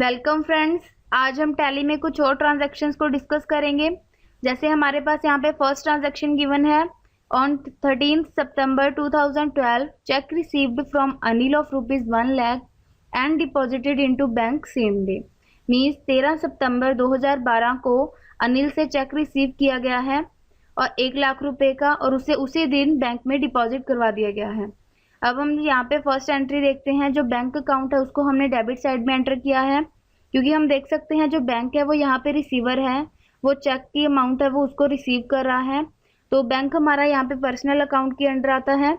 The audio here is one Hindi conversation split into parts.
Welcome friends. आज हम टैली में कुछ और ट्रांजैक्शंस को डिस्कस करेंगे। जैसे हमारे पास यहाँ पे फर्स्ट ट्रांजैक्शन गिवन है on 13 September 2012 check received from Anil of ₹1 lakh and deposited into bank same day. Means 13 सितंबर 2012 को अनिल से चेक रिसीव किया गया है और 1 लाख रुपए का, और उसे उसी दिन बैंक में डिपॉजिट करवा दिया गया है। अब हम यहाँ पे फर्स्ट एंट्री देखते हैं। जो बैंक अकाउंट है उसको हमने डेबिट साइड में एंटर किया है, क्योंकि हम देख सकते हैं जो बैंक है वो यहाँ पे रिसीवर है, वो चेक की अमाउंट है वो उसको रिसीव कर रहा है। तो बैंक हमारा यहाँ पे पर्सनल अकाउंट के अंडर आता है,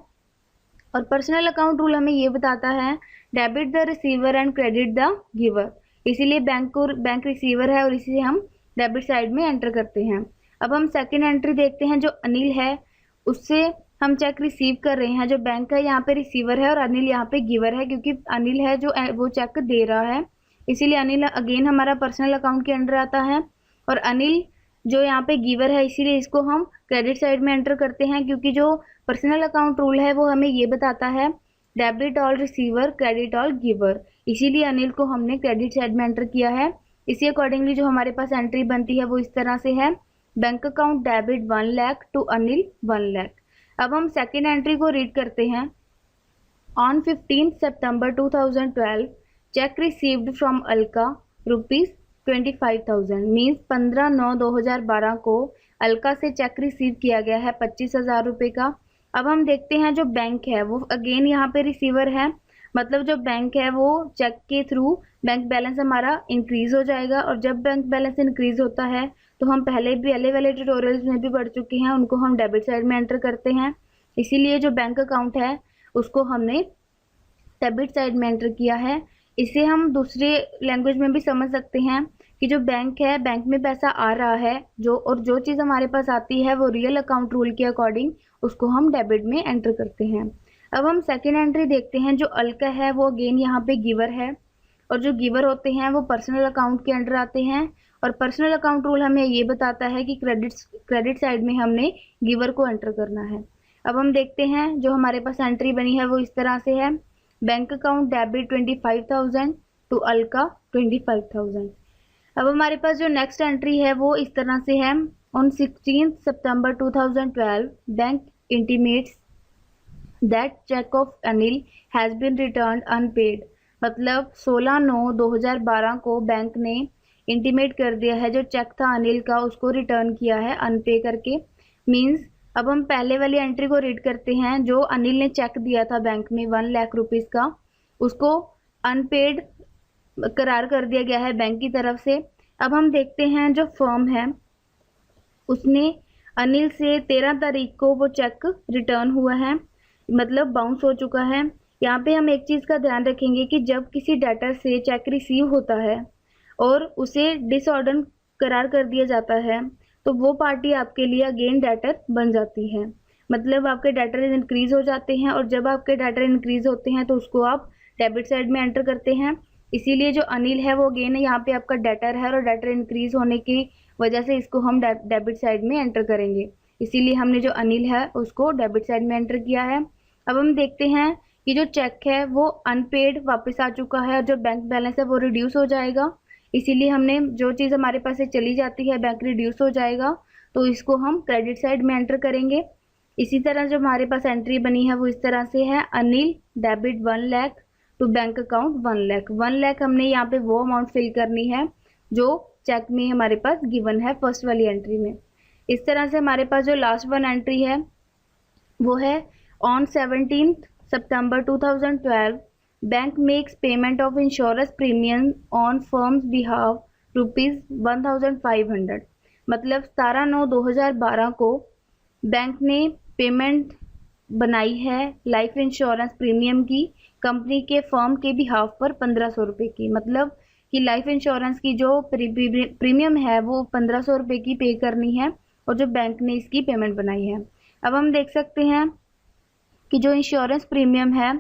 और पर्सनल अकाउंट रूल हमें ये बताता है debit the receiver and credit the giver. इसीलिए बैंक रिसीवर है और इसे हम डेबिट साइड में एंटर करते हैं। अब हम सेकेंड एंट्री देखते हैं। जो अनिल है उससे हम चेक रिसीव कर रहे हैं। जो बैंक है यहाँ पे रिसीवर है और अनिल यहाँ पे गिवर है, क्योंकि अनिल है जो वो चेक दे रहा है, इसीलिए अनिल अगेन हमारा पर्सनल अकाउंट के अंडर आता है। और अनिल जो यहाँ पे गिवर है इसीलिए इसको हम क्रेडिट साइड में एंटर करते हैं, क्योंकि जो पर्सनल अकाउंट रूल है वो हमें ये बताता है debit all receiver credit all giver. इसीलिए अनिल को हमने क्रेडिट साइड में एंटर किया है। इसी अकॉर्डिंगली जो हमारे पास एंट्री बनती है वो इस तरह से है, bank account debit 1 lakh to Anil 1 lakh. अब हम सेकेंड एंट्री को रीड करते हैं। On 15 September 2012 check received from Alka ₹25,000। Means 15/9/2012 को अलका से चेक रिसीव किया गया है 25,000 रुपये का। अब हम देखते हैं जो बैंक है वो अगेन यहाँ पे रिसीवर है, मतलब जो बैंक है वो चेक के थ्रू बैंक बैलेंस हमारा इंक्रीज हो जाएगा। और जब बैंक बैलेंस इंक्रीज होता है तो हम पहले वाले ट्यूटोरियल्स में भी पढ़ चुके हैं, उनको हम डेबिट साइड में एंटर करते हैं। इसीलिए जो बैंक अकाउंट है उसको हमने डेबिट साइड में एंटर किया है। इसे हम दूसरे लैंग्वेज में भी समझ सकते हैं कि जो बैंक है, बैंक में पैसा आ रहा है जो चीज़ हमारे पास आती है वो रियल अकाउंट रूल के अकॉर्डिंग उसको हम डेबिट में एंटर करते हैं। अब हम सेकेंड एंट्री देखते हैं। जो अलका है वो अगेन यहाँ पे गिवर है, और जो गिवर होते हैं वो पर्सनल अकाउंट के अंडर आते हैं। और पर्सनल अकाउंट रूल हमें ये बताता है कि क्रेडिट साइड में हमने गिवर को एंटर करना है। अब हम देखते हैं जो हमारे पास एंट्री बनी है वो इस तरह से है, bank account debit 25,000 to Alka 25,000। अब हमारे पास जो नेक्स्ट एंट्री है वो इस तरह से है। On 16 September 2012 bank intimates that cheque of Anil has been return unpaid. मतलब 16/9/2012 को बैंक ने इंटीमेट कर दिया है जो चेक था अनिल का उसको रिटर्न किया है अनपे करके। मीन्स अब हम पहले वाली एंट्री को रीड करते हैं। जो अनिल ने चेक दिया था बैंक में 1 लाख रुपीज़ का, उसको अनपेड करार कर दिया गया है बैंक की तरफ से। अब हम देखते हैं जो फर्म है उसने अनिल से 13 तारीख को वो चेक रिटर्न हुआ है, मतलब बाउंस हो चुका है। यहाँ पे हम एक चीज़ का ध्यान रखेंगे कि जब किसी डेटर से चेक रिसीव होता है और उसे डिसऑर्डर करार कर दिया जाता है तो वो पार्टी आपके लिए अगेन डेटर बन जाती है। मतलब आपके डेटर इंक्रीज हो जाते हैं, और जब आपके डेटर इंक्रीज होते हैं तो उसको आप डेबिट साइड में एंटर करते हैं। इसीलिए जो अनिल है वो अगेन यहाँ पे आपका डेटर है, और डेटर इंक्रीज होने की वजह से इसको हम डेबिट साइड में एंटर करेंगे। इसीलिए हमने जो अनिल है उसको डेबिट साइड में एंटर किया है। अब हम देखते हैं कि जो चेक है वो अनपेड वापस आ चुका है, और जो बैंक बैलेंस है वो रिड्यूस हो जाएगा। इसीलिए हमने जो चीज़ हमारे पास से चली जाती है बैंक रिड्यूस हो जाएगा, तो इसको हम क्रेडिट साइड में एंटर करेंगे। इसी तरह जो हमारे पास एंट्री बनी है वो इस तरह से है, Anil debit 1 lakh to bank account 1 lakh. 1 lakh हमने यहाँ पे वो अमाउंट फिल करनी है जो चेक में हमारे पास गिवन है फर्स्ट वाली एंट्री में। इस तरह से हमारे पास जो लास्ट वन एंट्री है वो है on 17 September 2012 bank makes payment of insurance premium on firms behalf ₹1,500। मतलब 17/9/2012 को बैंक ने पेमेंट बनाई है लाइफ इंश्योरेंस प्रीमियम की कंपनी के फर्म के बिहाफ पर 1,500 रुपये की। मतलब कि लाइफ इंश्योरेंस की जो प्रीमियम है वो 1,500 रुपये की पे करनी है, और जो बैंक ने इसकी पेमेंट बनाई है। अब हम देख सकते हैं कि जो इंश्योरेंस प्रीमियम है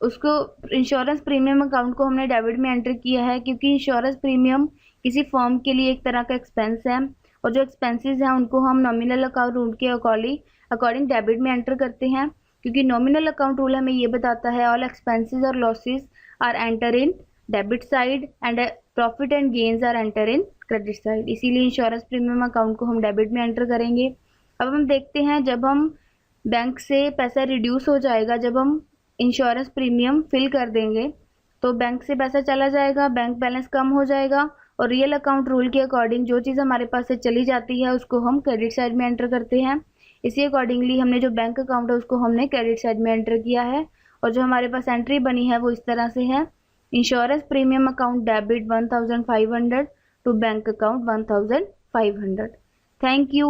उसको इंश्योरेंस प्रीमियम अकाउंट को हमने डेबिट में एंटर किया है, क्योंकि इंश्योरेंस प्रीमियम किसी फर्म के लिए एक तरह का एक्सपेंस है, और जो एक्सपेंसेस हैं उनको हम नॉमिनल अकाउंट रूल के अकॉर्डिंग डेबिट में एंटर करते हैं, क्योंकि नॉमिनल अकाउंट रूल हमें ये बताता है ऑल एक्सपेंसेस और losses are enter in debit side and profit and gains are enter in credit side, इसीलिए इंश्योरेंस प्रीमियम अकाउंट को हम डेबिट में एंटर करेंगे। अब हम देखते हैं जब हम बैंक से पैसा रिड्यूस हो जाएगा, जब हम इंश्योरेंस प्रीमियम फिल कर देंगे तो बैंक से पैसा चला जाएगा, बैंक बैलेंस कम हो जाएगा और रियल अकाउंट रूल के अकॉर्डिंग जो चीज़ हमारे पास से चली जाती है उसको हम क्रेडिट साइड में एंटर करते हैं। इसी अकॉर्डिंगली हमने जो बैंक अकाउंट है उसको हमने क्रेडिट साइड में एंटर किया है और जो हमारे पास एंट्री बनी है वो इस तरह से है, insurance premium account debit 1500 to bank account 1500। Thank you.